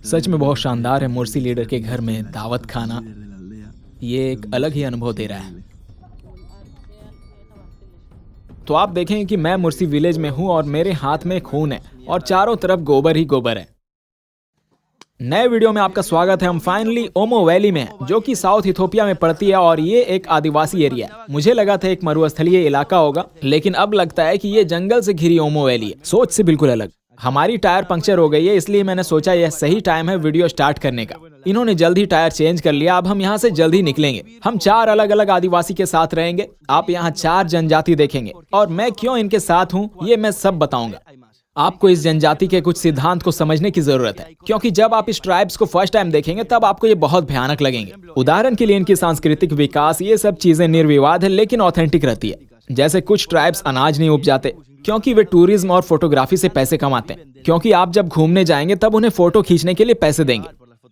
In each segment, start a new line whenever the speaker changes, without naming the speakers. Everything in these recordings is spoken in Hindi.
सच में बहुत शानदार है मुर्सी लीडर के घर में दावत खाना। ये एक अलग ही अनुभव दे रहा है। तो आप देखेंगे कि मैं मुर्सी विलेज में हूं और मेरे हाथ में खून है और चारों तरफ गोबर ही गोबर है। नए वीडियो में आपका स्वागत है। हम फाइनली ओमो वैली में हैं, जो कि साउथ इथोपिया में पड़ती है और ये एक आदिवासी एरिया है। मुझे लगा था एक मरुस्थलीय इलाका होगा, लेकिन अब लगता है कि ये जंगल से घिरी ओमो वैली है। सोच से बिल्कुल अलग। हमारी टायर पंक्चर हो गई है, इसलिए मैंने सोचा यह सही टाइम है वीडियो स्टार्ट करने का। इन्होंने जल्दी टायर चेंज कर लिया। अब हम यहाँ से जल्दी निकलेंगे। हम 4 अलग अलग आदिवासी के साथ रहेंगे। आप यहाँ 4 जनजाति देखेंगे और मैं क्यों इनके साथ हूँ ये मैं सब बताऊंगा। आपको इस जनजाति के कुछ सिद्धांत को समझने की जरूरत है, क्योंकि जब आप इस ट्राइब्स को फर्स्ट टाइम देखेंगे तब आपको ये बहुत भयानक लगेंगे। उदाहरण के लिए इनकी सांस्कृतिक विकास, ये सब चीजें निर्विवाद है लेकिन ऑथेंटिक रहती है। जैसे कुछ ट्राइब्स अनाज नहीं उपजाते क्योंकि वे टूरिज्म और फोटोग्राफी से पैसे कमाते हैं, क्योंकि आप जब घूमने जाएंगे तब उन्हें फोटो खींचने के लिए पैसे देंगे।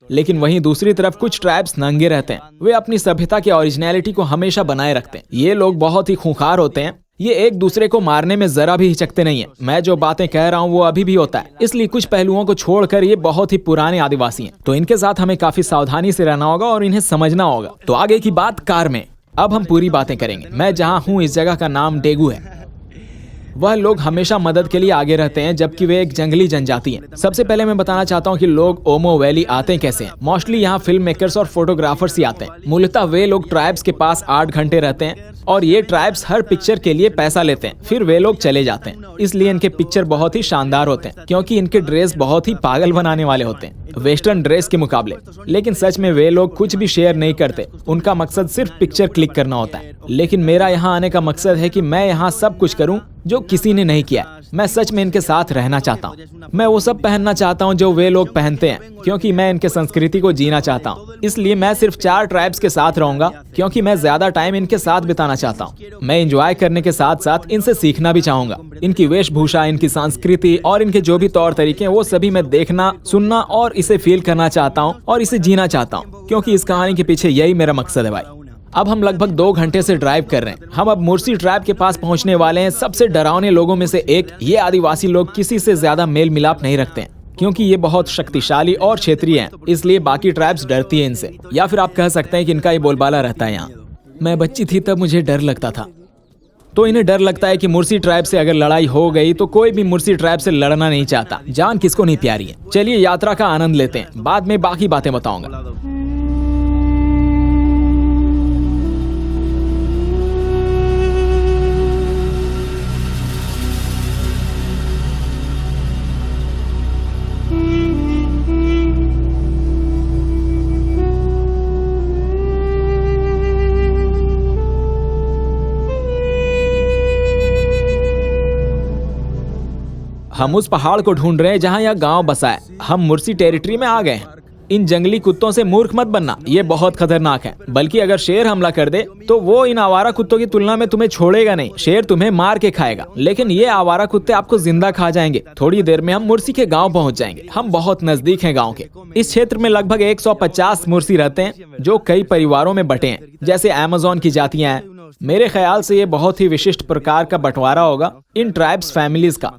लेकिन वहीं दूसरी तरफ कुछ ट्राइब्स नंगे रहते हैं। वे अपनी सभ्यता की ओरिजिनलिटी को हमेशा बनाए रखते हैं। ये लोग बहुत ही खूंखार होते हैं। ये एक दूसरे को मारने में जरा भी हिचकते नहीं है। मैं जो बातें कह रहा हूँ वो अभी भी होता है, इसलिए कुछ पहलुओं को छोड़कर ये बहुत ही पुराने आदिवासी हैं। तो इनके साथ हमें काफी सावधानी से रहना होगा और इन्हें समझना होगा। तो आगे की बात कार में। अब हम पूरी बातें करेंगे। मैं जहाँ हूँ इस जगह का नाम डेगू है। वह लोग हमेशा मदद के लिए आगे रहते हैं, जबकि वे एक जंगली जनजाति हैं। सबसे पहले मैं बताना चाहता हूँ कि लोग ओमो वैली आते कैसे हैं। मोस्टली यहाँ फिल्म मेकर्स और फोटोग्राफर्स ही आते हैं। मूलतः वे लोग ट्राइब्स के पास 8 घंटे रहते हैं और ये ट्राइब्स हर पिक्चर के लिए पैसा लेते हैं, फिर वे लोग चले जाते हैं। इसलिए इनके पिक्चर बहुत ही शानदार होते हैं, क्योंकि इनके ड्रेस बहुत ही पागल बनाने वाले होते हैं वेस्टर्न ड्रेस के मुकाबले। लेकिन सच में वे लोग कुछ भी शेयर नहीं करते। उनका मकसद सिर्फ पिक्चर क्लिक करना होता है। लेकिन मेरा यहाँ आने का मकसद है कि मैं यहाँ सब कुछ करूँ जो किसी ने नहीं किया। मैं सच में इनके साथ रहना चाहता हूँ। मैं वो सब पहनना चाहता हूँ जो वे लोग पहनते हैं, क्योंकि मैं इनके संस्कृति को जीना चाहता हूँ। इसलिए मैं सिर्फ 4 ट्राइब्स के साथ रहूंगा, क्योंकि मैं ज्यादा टाइम इनके साथ बिताना चाहता हूँ। मैं एंजॉय करने के साथ साथ इनसे सीखना भी चाहूंगा। इनकी वेशभूषा, इनकी संस्कृति और इनके जो भी तौर तरीके हैं वो सभी मैं देखना, सुनना और इसे फील करना चाहता हूँ और इसे जीना चाहता हूँ, क्योंकि इस कहानी के पीछे यही मेरा मकसद है भाई। अब हम लगभग 2 घंटे से ड्राइव कर रहे हैं। हम अब मुर्सी ट्राइब के पास पहुंचने वाले हैं। सबसे डरावने लोगों में से एक, ये आदिवासी लोग किसी से ज्यादा मेल मिलाप नहीं रखते हैं, क्योंकि ये बहुत शक्तिशाली और क्षेत्रीय हैं। इसलिए बाकी ट्राइब्स डरती है इनसे, या फिर आप कह सकते हैं कि इनका ये बोलबाला रहता है यहाँ। मैं बच्ची थी तब मुझे डर लगता था। तो इन्हें डर लगता है कि मुर्सी ट्राइब से अगर लड़ाई हो गई तो कोई भी मुर्सी ट्राइब से लड़ना नहीं चाहता। जान किसको नहीं प्यारी है। चलिए यात्रा का आनंद लेते हैं, बाद में बाकी बातें बताऊंगा। हम उस पहाड़ को ढूंढ रहे हैं जहां यह गांव बसा है। हम मुर्सी टेरिटरी में आ गए हैं। इन जंगली कुत्तों से मूर्ख मत बनना, ये बहुत खतरनाक है। बल्कि अगर शेर हमला कर दे तो वो इन आवारा कुत्तों की तुलना में तुम्हें छोड़ेगा नहीं। शेर तुम्हें मार के खाएगा, लेकिन ये आवारा कुत्ते आपको जिंदा खा जाएंगे। थोड़ी देर में हम मुर्सी के गांव पहुंच जाएंगे। हम बहुत नजदीक हैं गांव के। इस क्षेत्र में लगभग 150 मुर्सी रहते हैं, जो कई परिवारों में बटे हैं, जैसे अमेज़न की जातियां हैं। मेरे ख्याल से ये बहुत ही विशिष्ट प्रकार का बंटवारा होगा इन ट्राइब्स फैमिलीज का।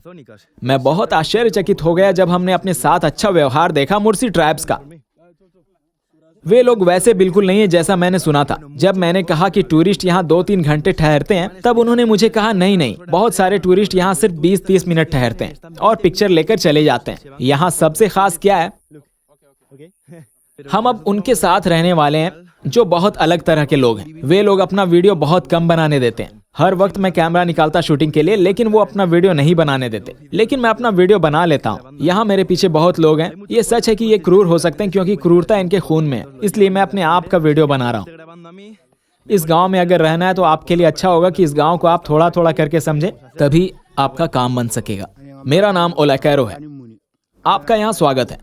मैं बहुत आश्चर्यचकित हो गया जब हमने अपने साथ अच्छा व्यवहार देखा मुर्सी ट्राइब्स का। वे लोग वैसे बिल्कुल नहीं है जैसा मैंने सुना था। जब मैंने कहा कि टूरिस्ट यहाँ 2-3 घंटे ठहरते हैं, तब उन्होंने मुझे कहा नहीं, बहुत सारे टूरिस्ट यहाँ सिर्फ 20-30 मिनट ठहरते हैं और पिक्चर लेकर चले जाते हैं। यहाँ सबसे खास क्या है, हम अब उनके साथ रहने वाले हैं जो बहुत अलग तरह के लोग हैं। वे लोग अपना वीडियो बहुत कम बनाने देते हैं। हर वक्त मैं कैमरा निकालता शूटिंग के लिए, लेकिन वो अपना वीडियो नहीं बनाने देते। लेकिन मैं अपना वीडियो बना लेता हूँ। यहाँ मेरे पीछे बहुत लोग हैं। ये सच है कि ये क्रूर हो सकते हैं, क्योंकि क्रूरता इनके खून में है। इसलिए मैं अपने आप का वीडियो बना रहा हूँ। इस गाँव में अगर रहना है तो आपके लिए अच्छा होगा कि इस गाँव को आप थोड़ा थोड़ा करके समझे, तभी आपका काम बन सकेगा। मेरा नाम ओलाकैरो है। आपका यहाँ स्वागत है।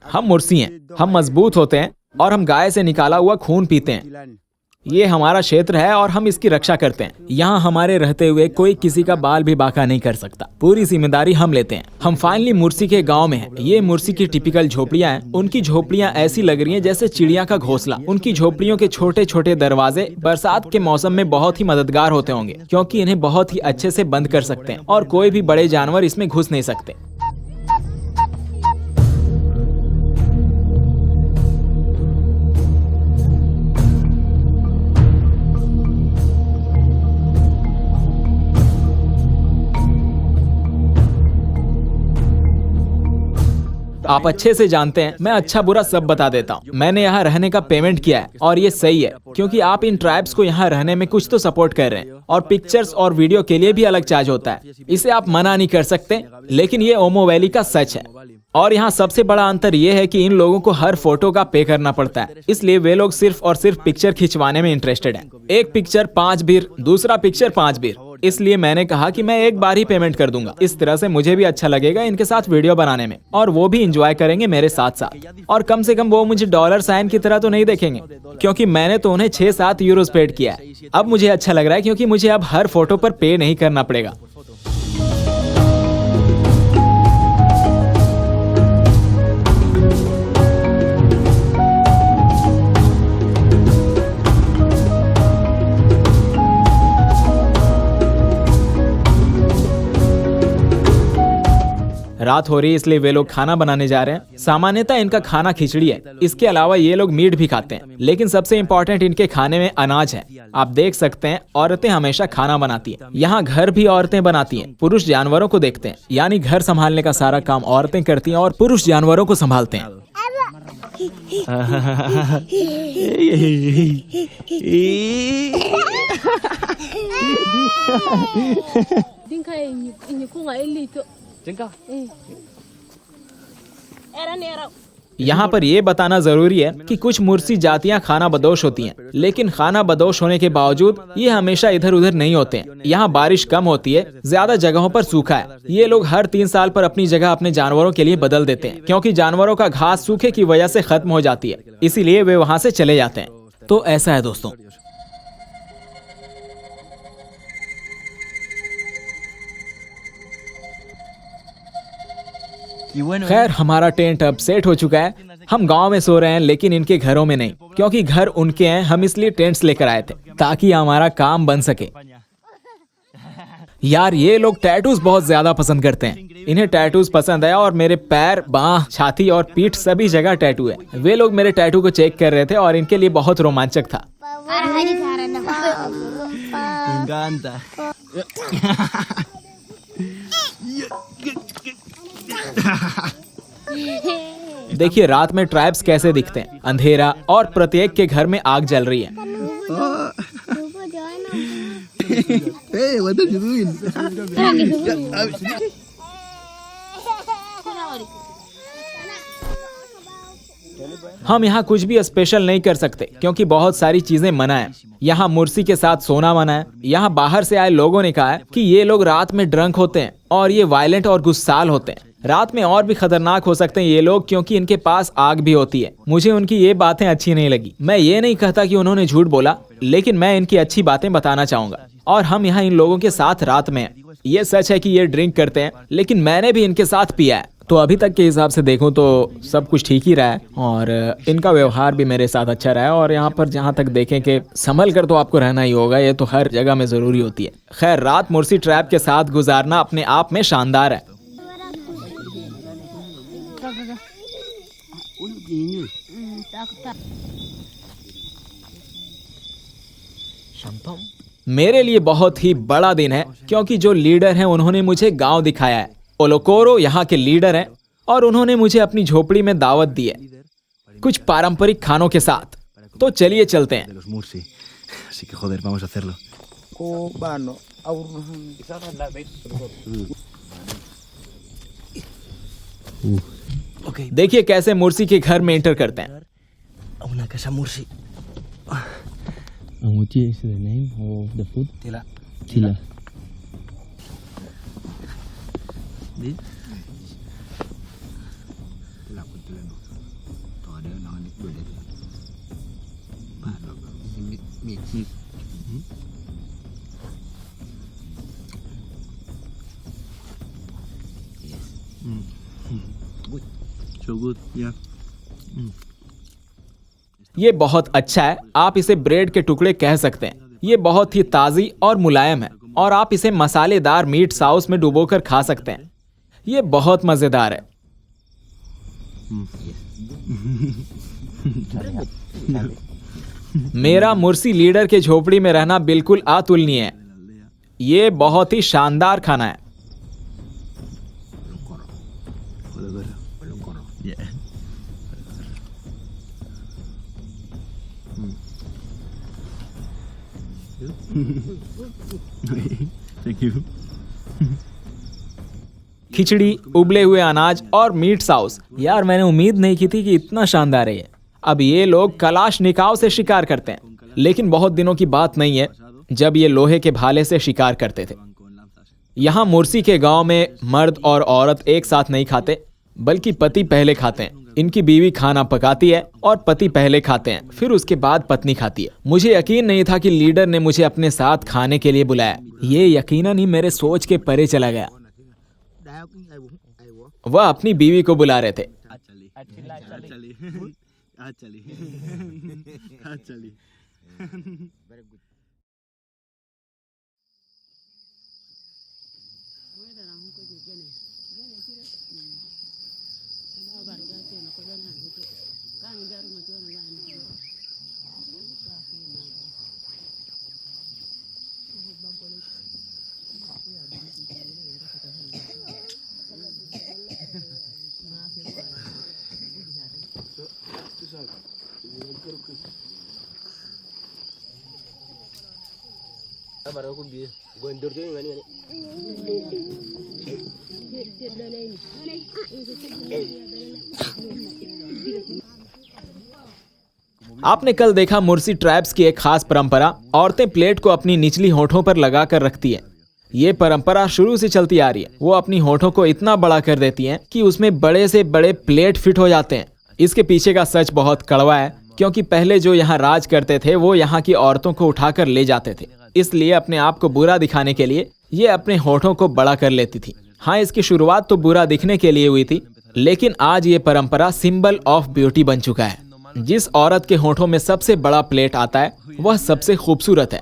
हम मुर्सी हैं। हम मजबूत होते हैं और हम गाय से निकाला हुआ खून पीते हैं। ये हमारा क्षेत्र है और हम इसकी रक्षा करते हैं। यहाँ हमारे रहते हुए कोई किसी का बाल भी बांका नहीं कर सकता। पूरी जिम्मेदारी हम लेते हैं। हम फाइनली मुर्सी के गांव में हैं। ये मुर्सी की टिपिकल झोपड़ियाँ हैं। उनकी झोपड़ियाँ ऐसी लग रही हैं जैसे चिड़िया का घोंसला। उनकी झोपड़ियों के छोटे छोटे दरवाजे बरसात के मौसम में बहुत ही मददगार होते होंगे, क्योंकि इन्हें बहुत ही अच्छे से बंद कर सकते हैं और कोई भी बड़े जानवर इसमें घुस नहीं सकते। आप अच्छे से जानते हैं मैं अच्छा बुरा सब बता देता हूँ। मैंने यहाँ रहने का पेमेंट किया है और ये सही है क्योंकि आप इन ट्राइब्स को यहाँ रहने में कुछ तो सपोर्ट कर रहे हैं और पिक्चर्स और वीडियो के लिए भी अलग चार्ज होता है, इसे आप मना नहीं कर सकते। लेकिन ये ओमो वैली का सच है। और यहाँ सबसे बड़ा अंतर ये है कि इन लोगों को हर फोटो का पे करना पड़ता है, इसलिए वे लोग सिर्फ और सिर्फ पिक्चर खिंचवाने में इंटरेस्टेड हैं। एक पिक्चर 5 बीर, दूसरा पिक्चर 5 बीर। इसलिए मैंने कहा कि मैं एक बार ही पेमेंट कर दूंगा। इस तरह से मुझे भी अच्छा लगेगा इनके साथ वीडियो बनाने में और वो भी इंजॉय करेंगे मेरे साथ साथ। और कम से कम वो मुझे डॉलर साइन की तरह तो नहीं देखेंगे क्योंकि मैंने तो उन्हें 6-7 यूरोस पेड किया है। अब मुझे अच्छा लग रहा है क्योंकि मुझे अब हर फोटो पर पे नहीं करना पड़ेगा। रात हो रही है इसलिए वे लोग खाना बनाने जा रहे हैं। सामान्यतः इनका खाना खिचड़ी है, इसके अलावा ये लोग मीट भी खाते हैं, लेकिन सबसे इम्पोर्टेंट इनके खाने में अनाज है। आप देख सकते हैं औरतें हमेशा खाना बनाती हैं। यहाँ घर भी औरतें बनाती हैं, पुरुष जानवरों को देखते हैं, यानी घर संभालने का सारा काम औरतें करती हैं और पुरुष जानवरों को संभालते हैं। यहाँ पर यह बताना जरूरी है कि कुछ मुर्सी जातियाँ खाना बदोश होती हैं, लेकिन खाना बदोश होने के बावजूद ये हमेशा इधर उधर नहीं होते हैं। यहाँ बारिश कम होती है, ज्यादा जगहों पर सूखा है। ये लोग हर 3 साल पर अपनी जगह अपने जानवरों के लिए बदल देते हैं क्योंकि जानवरों का घास सूखे की वजह से खत्म हो जाती है, इसीलिए वे वहाँ से चले जाते हैं। तो ऐसा है दोस्तों। खैर हमारा टेंट अब सेट हो चुका है। हम गांव में सो रहे हैं लेकिन इनके घरों में नहीं, क्योंकि घर उनके हैं। हम इसलिए टेंट्स लेकर आए थे ताकि हमारा काम बन सके। यार ये लोग टैटूज बहुत ज्यादा पसंद करते हैं। इन्हें टैटूज पसंद है और मेरे पैर, बाह, छाती और पीठ सभी जगह टैटू है। वे लोग मेरे टैटू को चेक कर रहे थे और इनके लिए बहुत रोमांचक था। देखिए रात में ट्राइब्स कैसे दिखते हैं, अंधेरा और प्रत्येक के घर में आग जल रही है। हम यहाँ कुछ भी स्पेशल नहीं कर सकते क्योंकि बहुत सारी चीजें मना है। यहाँ मुर्सी के साथ सोना मना है। यहाँ बाहर से आए लोगों ने कहा है कि ये लोग रात में ड्रंक होते हैं और ये वायलेंट और गुस्साल होते हैं। रात में और भी खतरनाक हो सकते हैं ये लोग क्योंकि इनके पास आग भी होती है। मुझे उनकी ये बातें अच्छी नहीं लगी। मैं ये नहीं कहता कि उन्होंने झूठ बोला, लेकिन मैं इनकी अच्छी बातें बताना चाहूंगा। और हम यहाँ इन लोगों के साथ रात में हैं। ये सच है कि ये ड्रिंक करते हैं, लेकिन मैंने भी इनके साथ पिया है। तो अभी तक के हिसाब से देखूं तो सब कुछ ठीक ही रहा है और इनका व्यवहार भी मेरे साथ अच्छा रहा है। और यहाँ पर जहाँ तक देखें कि संभल कर तो आपको रहना ही होगा, ये तो हर जगह में जरूरी होती है। खैर रात मुर्सी ट्रैप के साथ गुजारना अपने आप में शानदार है। मेरे लिए बहुत ही बड़ा दिन है क्योंकि जो लीडर हैं उन्होंने मुझे गांव दिखाया है। ओलोकोरो यहाँ के लीडर हैं और उन्होंने मुझे अपनी झोपड़ी में दावत दी है कुछ पारंपरिक खानों के साथ। तो चलिए चलते हैं। देखिए कैसे मुर्सी के घर में एंटर करते हैं।
Anguchi is the name of the food? Tila. Tila.
Good. So good, yeah.
ये बहुत अच्छा है, आप इसे ब्रेड के टुकड़े कह सकते हैं। ये बहुत ही ताज़ी और मुलायम है और आप इसे मसालेदार मीट सॉस में डुबोकर खा सकते हैं। ये बहुत मजेदार है। मेरा मुर्सी लीडर के झोपड़ी में रहना बिल्कुल अतुलनीय है। ये बहुत ही शानदार खाना है।
Thank you.
खिचड़ी, उबले हुए अनाज और मीट सॉस। यार मैंने उम्मीद नहीं की थी कि इतना शानदार है ये। अब ये लोग कलाशनिकोव से शिकार करते हैं, लेकिन बहुत दिनों की बात नहीं है जब ये लोहे के भाले से शिकार करते थे। यहाँ मुर्सी के गांव में मर्द और औरत एक साथ नहीं खाते, बल्कि पति पहले खाते हैं। इनकी बीवी खाना पकाती है और पति पहले खाते हैं, फिर उसके बाद पत्नी खाती है। मुझे यकीन नहीं था कि लीडर ने मुझे अपने साथ खाने के लिए बुलाया। ये यकीनन ही मेरे सोच के परे चला गया। वह अपनी बीवी को बुला रहे थे। आपने कल देखा मुर्सी ट्राइब्स की एक खास परंपरा, औरतें प्लेट को अपनी निचली होठों पर लगाकर रखती हैं। ये परंपरा शुरू से चलती आ रही है। वो अपनी होठों को इतना बड़ा कर देती हैं कि उसमें बड़े से बड़े प्लेट फिट हो जाते हैं। इसके पीछे का सच बहुत कड़वा है, क्योंकि पहले जो यहाँ राज करते थे वो यहाँ की औरतों को उठाकर ले जाते थे। इसलिए अपने आप को बुरा दिखाने के लिए ये अपने होठों को बड़ा कर लेती थी। हाँ, इसकी शुरुआत तो बुरा दिखने के लिए हुई थी, लेकिन आज ये परंपरा सिंबल ऑफ ब्यूटी बन चुका है। जिस औरत के होठों में सबसे बड़ा प्लेट आता है वह सबसे खूबसूरत है।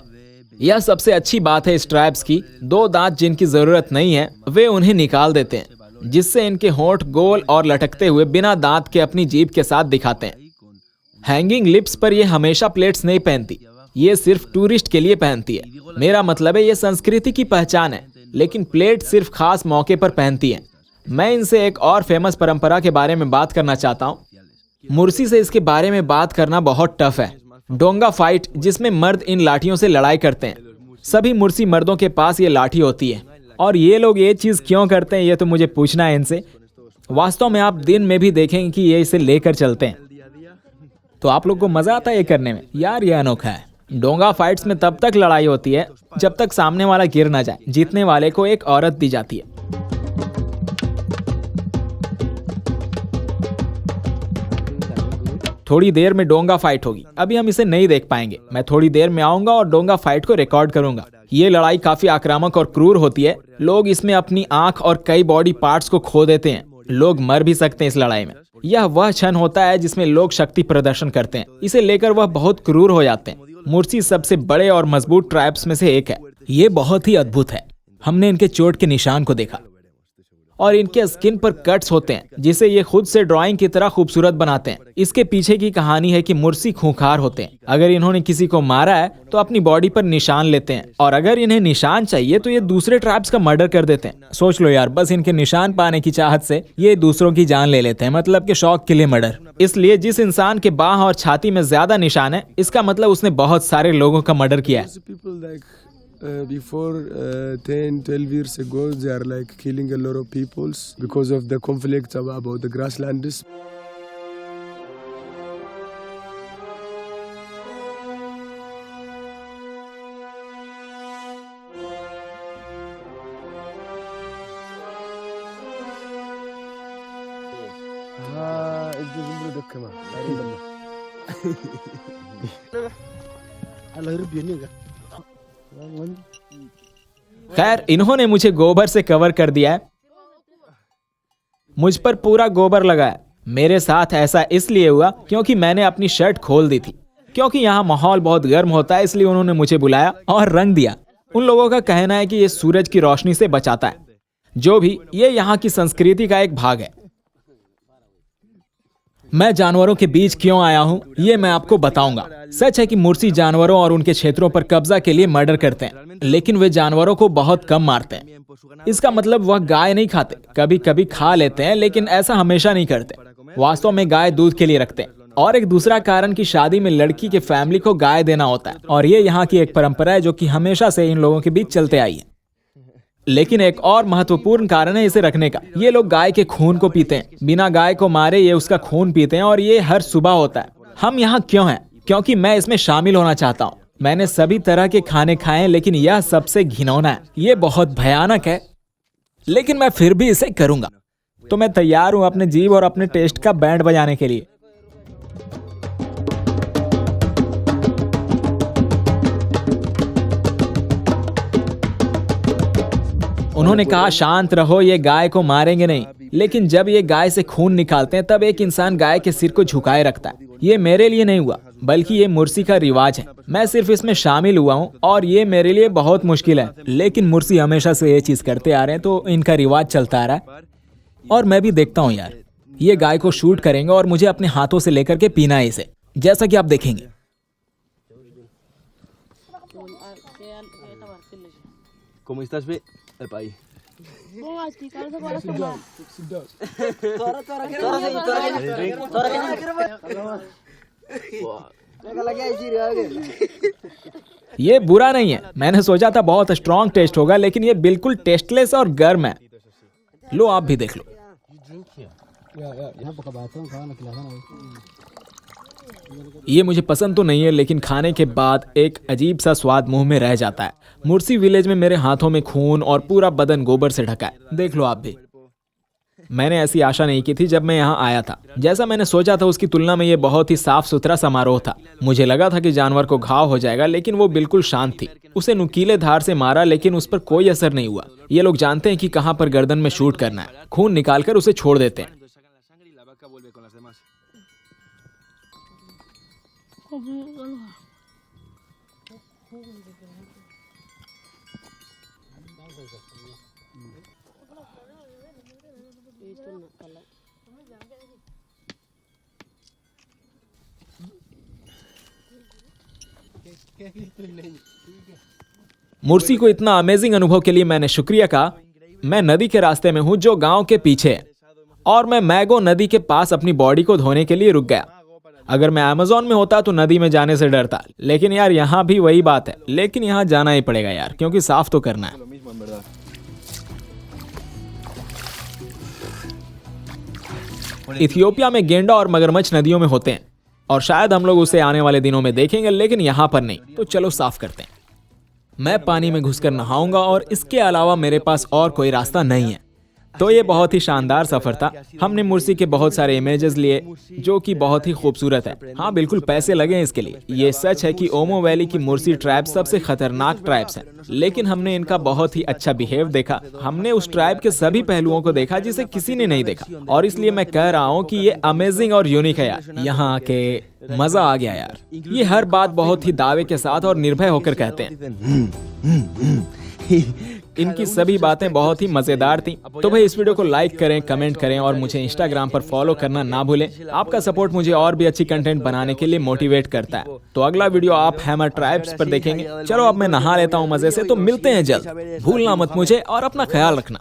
यह सबसे अच्छी बात है इस ट्राइब्स की। 2 दांत जिनकी जरूरत नहीं है वे उन्हें निकाल देते हैं, जिससे इनके होंठ गोल और लटकते हुए बिना दांत के अपनी जीभ के साथ दिखाते हैं। हैंगिंग लिप्स पर ये हमेशा प्लेट्स नहीं पहनती, ये सिर्फ टूरिस्ट के लिए पहनती है। मेरा मतलब है ये संस्कृति की पहचान है, लेकिन प्लेट सिर्फ खास मौके पर पहनती है। मैं इनसे एक और फेमस परंपरा के बारे में बात करना चाहता हूँ। मुर्सी से इसके बारे में बात करना बहुत टफ है। डोंगा फाइट, जिसमें मर्द इन लाठियों से लड़ाई करते हैं। सभी मुर्सी मर्दों के पास ये लाठी होती है, और ये लोग ये चीज़ क्यों करते हैं ये तो मुझे पूछना है इनसे। वास्तव में आप दिन में भी देखेंगे कि ये इसे लेकर चलते हैं, तो आप लोग को मजा आता है ये करने में। यार ये अनोखा है। डोंगा फाइट्स में तब तक लड़ाई होती है जब तक सामने वाला गिर ना जाए। जीतने वाले को एक औरत दी जाती है। थोड़ी देर में डोंगा फाइट होगी। अभी हम इसे नहीं देख पाएंगे। मैं थोड़ी देर में आऊंगा और डोंगा फाइट को रिकॉर्ड करूंगा। ये लड़ाई काफी आक्रामक और क्रूर होती है। लोग इसमें अपनी आंख और कई बॉडी पार्ट्स को खो देते हैं। लोग मर भी सकते हैं इस लड़ाई में। यह वह क्षण होता है जिसमें लोग शक्ति प्रदर्शन करते हैं। इसे लेकर वह बहुत क्रूर हो जाते हैं। मुर्सी सबसे बड़े और मजबूत ट्राइब्स में से एक है। ये बहुत ही अद्भुत है। हमने इनके चोट के निशान को देखा, और इनके स्किन पर कट्स होते हैं, जिसे ये खुद से ड्राइंग की तरह खूबसूरत बनाते हैं। इसके पीछे की कहानी है कि मुर्सी खूंखार होते हैं। अगर इन्होंने किसी को मारा है तो अपनी बॉडी पर निशान लेते हैं, और अगर इन्हें निशान चाहिए तो ये दूसरे ट्राइब्स का मर्डर कर देते हैं। सोच लो यार, बस इनके निशान पाने की चाहत से ये दूसरों की जान ले लेते हैं, मतलब कि शौक के लिए मर्डर। इसलिए जिस इंसान के बाह और छाती में ज्यादा निशान है, इसका मतलब उसने बहुत सारे लोगों का मर्डर किया है।
Before 10-12 years ago, they are like killing a lot of peoples because of the conflict about the grasslands.
खैर, इन्होंने मुझे गोबर से कवर कर दिया है। मुझ पर पूरा गोबर लगा है। मेरे साथ ऐसा इसलिए हुआ क्योंकि मैंने अपनी शर्ट खोल दी थी। क्योंकि यहाँ माहौल बहुत गर्म होता है, इसलिए उन्होंने मुझे बुलाया और रंग दिया। उन लोगों का कहना है कि ये सूरज की रोशनी से बचाता है। जो भी, ये यहाँ की संस्कृति का एक भाग है। मैं जानवरों के बीच क्यों आया हूँ ये मैं आपको बताऊंगा। सच है कि मुर्सी जानवरों और उनके क्षेत्रों पर कब्जा के लिए मर्डर करते हैं, लेकिन वे जानवरों को बहुत कम मारते हैं। इसका मतलब वह गाय नहीं खाते। कभी कभी खा लेते हैं, लेकिन ऐसा हमेशा नहीं करते। वास्तव में गाय दूध के लिए रखते हैं। और एक दूसरा कारण कि शादी में लड़की के फैमिली को गाय देना होता है, और ये यहाँ की एक परंपरा है जो कि हमेशा से इन लोगों के बीच चलते आई है। लेकिन एक और महत्वपूर्ण कारण है इसे रखने का। ये लोग गाय के खून को पीते हैं, बिना गाय को मारे ये उसका खून पीते हैं, और ये हर सुबह होता है। हम यहाँ क्यों हैं? क्योंकि मैं इसमें शामिल होना चाहता हूँ। मैंने सभी तरह के खाने खाए हैं, लेकिन यह सबसे घिनौना है। ये बहुत भयानक है, लेकिन मैं फिर भी इसे करूंगा। तो मैं तैयार हूं अपने जीभ और अपने टेस्ट का बैंड बजाने के लिए। उन्होंने कहा शांत रहो, ये गाय को मारेंगे नहीं। लेकिन जब ये गाय से खून निकालते हैं तब एक इंसान गाय के सिर को झुकाए रखता है। ये मेरे लिए नहीं हुआ, बल्कि ये मुर्सी का रिवाज है। मैं सिर्फ इसमें शामिल हुआ हूँ और ये मेरे लिए बहुत मुश्किल है। लेकिन मुर्सी हमेशा से ये चीज करते आ रहे हैं, तो इनका रिवाज चलता आ रहा है। और मैं भी देखता हूँ यार, ये गाय को शूट करेंगे और मुझे अपने हाथों से लेकर के पीना है इसे, जैसा कि आप देखेंगे।
¿Cómo estás, ve? El país.
ये बुरा नहीं है। मैंने सोचा था बहुत स्ट्रॉन्ग टेस्ट होगा, लेकिन ये बिल्कुल टेस्टलेस और गर्म है। लो आप भी देख लो। ये मुझे पसंद तो नहीं है, लेकिन खाने के बाद एक अजीब सा स्वाद मुंह में रह जाता है। मुर्सी विलेज में मेरे हाथों में खून और पूरा बदन गोबर से ढका है। देख लो आप भी। मैंने ऐसी आशा नहीं की थी जब मैं यहाँ आया था। जैसा मैंने सोचा था उसकी तुलना में ये बहुत ही साफ सुथरा समारोह था। मुझे लगा था कि जानवर को घाव हो जाएगा, लेकिन वो बिल्कुल शांत थी। उसे नुकीले धार से मारा, लेकिन उस पर कोई असर नहीं हुआ। ये लोग जानते हैं कि कहाँ पर गर्दन में शूट करना है। खून निकालकर उसे छोड़ देते हैं। मुर्सी को इतना अमेजिंग अनुभव के लिए मैंने शुक्रिया कहा। मैं नदी के रास्ते में हूं जो गांव के पीछे है, और मैं मैगो नदी के पास अपनी बॉडी को धोने के लिए रुक गया। अगर मैं अमेज़न में होता तो नदी में जाने से डरता, लेकिन यार यहाँ भी वही बात है। लेकिन यहाँ जाना ही पड़ेगा यार, क्योंकि साफ तो करना है। इथियोपिया में गेंडा और मगरमच्छ नदियों में होते हैं, और शायद हम लोग उसे आने वाले दिनों में देखेंगे, लेकिन यहाँ पर नहीं। तो चलो साफ करते हैं। मैं पानी में घुसकर नहाऊंगा, और इसके अलावा मेरे पास और कोई रास्ता नहीं है। तो ये बहुत ही शानदार सफर था। हमने मुर्सी के बहुत सारे इमेजेस लिए, जो कि बहुत ही खूबसूरत है। हाँ, बिल्कुल पैसे लगे हैं इसके लिए। ये सच है कि ओमो वैली की मुर्सी ट्राइब सबसे खतरनाक ट्राइब्स हैं, लेकिन हमने इनका बहुत ही अच्छा बिहेव देखा। हमने उस ट्राइब के सभी पहलुओं को देखा जिसे किसी ने नहीं देखा, और इसलिए मैं कह रहा हूँ कि ये अमेजिंग और यूनिक है यार। यहाँ आके मजा आ गया यार। ये हर बात बहुत ही दावे के साथ और निर्भय होकर कहते हैं। इनकी सभी बातें बहुत ही मजेदार थी। तो भाई इस वीडियो को लाइक करें, कमेंट करें, और मुझे इंस्टाग्राम पर फॉलो करना ना भूलें। आपका सपोर्ट मुझे और भी अच्छी कंटेंट बनाने के लिए मोटिवेट करता है। तो अगला वीडियो आप हैमर ट्राइब्स पर देखेंगे। चलो अब मैं नहा लेता हूँ मजे से। तो मिलते हैं जल्द। भूलना मत मुझे, और अपना ख्याल रखना।